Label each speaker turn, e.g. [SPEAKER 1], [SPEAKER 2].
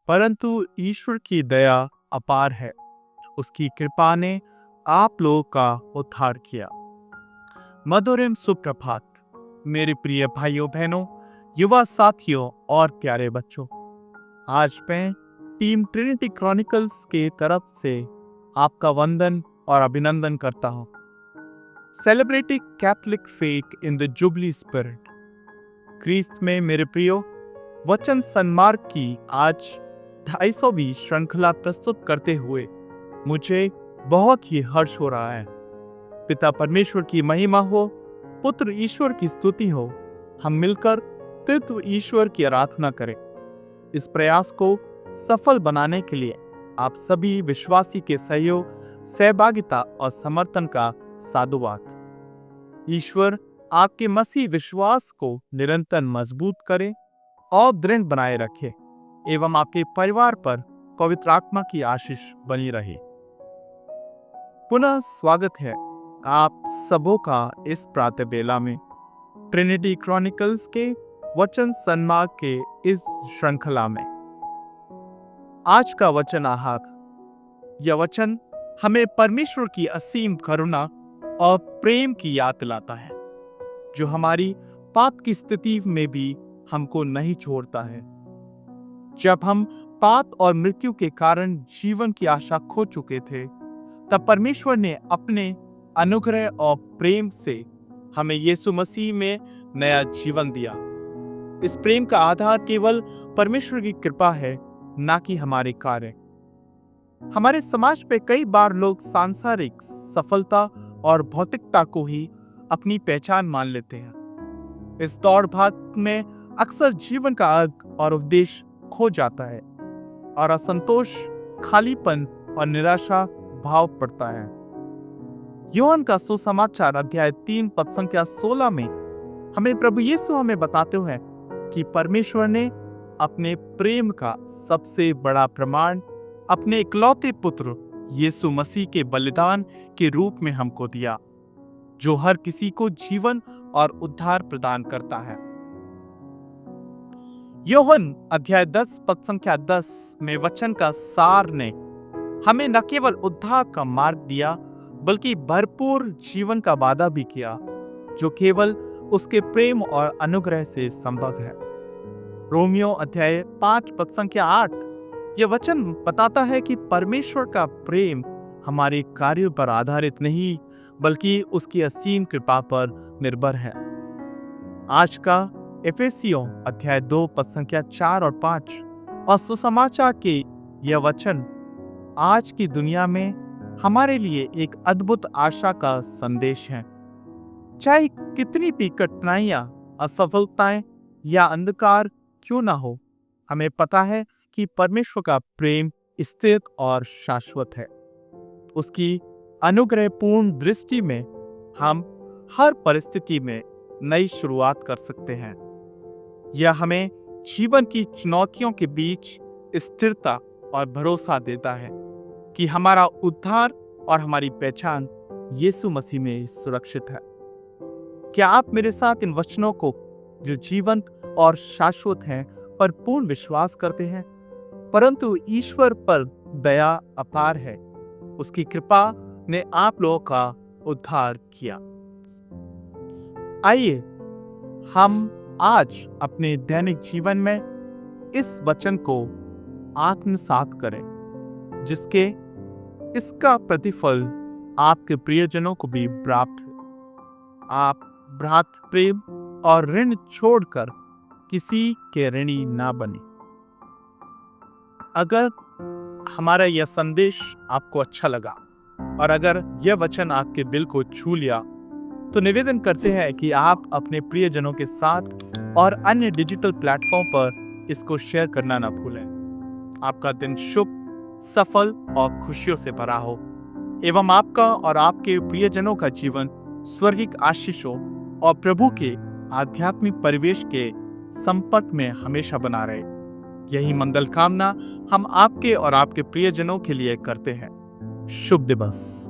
[SPEAKER 1] परंतु ईश्वर की दया अपार है। उसकी कृपा ने आप लोगों का उद्धार किया। मधुरिम सुप्रभात मेरे प्रिय भाइयों बहनों, युवा साथियों और प्यारे बच्चों। आज मैं टीम ट्रिनिटी क्रॉनिकल्स के तरफ से आपका वंदन और अभिनंदन करता हूं। Celebrating Catholic faith in the jubilee spirit. क्रिस्त में मेरे प्रियो, वचन सन्मार्ग की आज 250वीं श्रृंखला प्रस्तुत करते हुए मुझे बहुत ही हर्ष हो रहा है। पिता परमेश्वर की महिमा हो, पुत्र ईश्वर की स्तुति हो। हम मिलकर तृत्व ईश्वर की आराधना करें। इस प्रयास को सफल बनाने के लिए आप सभी विश्वासी के सहयोग, सहभागिता और समर्थन का साधुवाद। ईश्वर आपके मसीह विश्वास को निरंतर मजबूत करे और दृढ़ बनाए रखे एवं आपके परिवार पर पवित्र आत्मा की आशीष बनी रहे। पुनः स्वागत है आप सबों का इस प्रातः बेला में ट्रिनिटी क्रॉनिकल्स के वचन सन्मार्ग के इस श्रृंखला में। आज का वचन आहार, यह वचन हमें परमेश्वर की असीम करुणा और प्रेम की याद दिलाता है, जो हमारी पाप की स्थिति में भी हमको नहीं छोड़ता है। जब हम पाप और मृत्यु के कारण जीवन की आशा खो चुके थे, तब परमेश्वर ने अपने अनुग्रह और प्रेम से हमें यीशु मसीह में नया जीवन दिया। इस प्रेम का आधार केवल परमेश्वर की कृपा है, ना कि हमारे कार्य। हमारे समाज में कई बार लोग सांसारिक सफलता और भौतिकता को ही अपनी पहचान मान लेते हैं। इस दौड़ भाग में अक्सर जीवन का अर्थ और उद्देश्य खो जाता है और असंतोष, खालीपन और निराशा भाव पड़ता है। यूहन्ना का सुसमाचार अध्याय 3 पद संख्या 16 में हमें प्रभु यीशु हमें बताते हैं कि परमेश्वर ने अपने प्रेम का सबसे बड़ा प्रमाण अपने इकलौते पुत्र यीशु मसीह के बलिदान के रूप में हमको दिया, जो हर किसी को जीवन और उद्धार प्रदान करता है। यूहन्ना अध्याय 10 पद संख्या 10 में वचन का सार ने हमें न केवल उद्धार का मार्ग दिया, बल्कि भरपूर जीवन का वादा भी किया, जो केवल उसके प्रेम और अनुग्रह से संभव है। रोमियो अध्याय 5 पद संख्या 8 यह वचन बताता है कि परमेश्वर का प्रेम हमारे कार्यों पर आधारित नहीं, बल्कि उसकी असीम कृपा पर निर्भर है। आज का एफेसियों अध्याय 2 पद संख्या 4 और 5 और सुसमाचार के यह वचन आज की दुनिया में हमारे लिए एक अद्भुत आशा का संदेश है। चाहे कितनी भी कठिनाइयां, असफलताएं या अंधकार क्यों ना हो, हमें पता है कि परमेश्वर का प्रेम स्थिर और शाश्वत है। उसकी अनुग्रहपूर्ण दृष्टि में हम हर परिस्थिति में नई शुरुआत कर सकते हैं। यह हमें जीवन की चुनौतियों के बीच स्थिरता और भरोसा देता है कि हमारा उद्धार और हमारी पहचान यीशु मसीह में सुरक्षित है। क्या आप मेरे साथ इन वचनों को, जो जीवंत और शाश्वत हैं, पर पूर्ण विश्वास करते हैं? परंतु ईश्वर पर दया अपार है, उसकी कृपा ने आप लोगों का उद्धार किया। आइए हम आज अपने दैनिक जीवन में इस वचन को आत्मसात करें, जिसके इसका प्रतिफल आपके प्रियजनों को भी प्राप्त है। आप भ्रातृ प्रेम और ऋण छोड़कर किसी के ऋणी ना बने। अगर हमारा यह संदेश आपको अच्छा लगा और अगर यह वचन आपके दिल को छू लिया, तो निवेदन करते हैं कि आप अपने प्रियजनों के साथ और अन्य डिजिटल प्लेटफॉर्म पर इसको शेयर करना ना भूलें। आपका दिन शुभ, सफल और खुशियों से भरा हो एवं आपका और आपके प्रियजनों का जीवन स्वर्गिक आशीषों और प्रभु के आध्यात्मिक परिवेश के संपर्क में हमेशा बना रहे। यही मंगल कामना हम आपके और आपके प्रियजनों के लिए करते हैं। शुभ दिवस।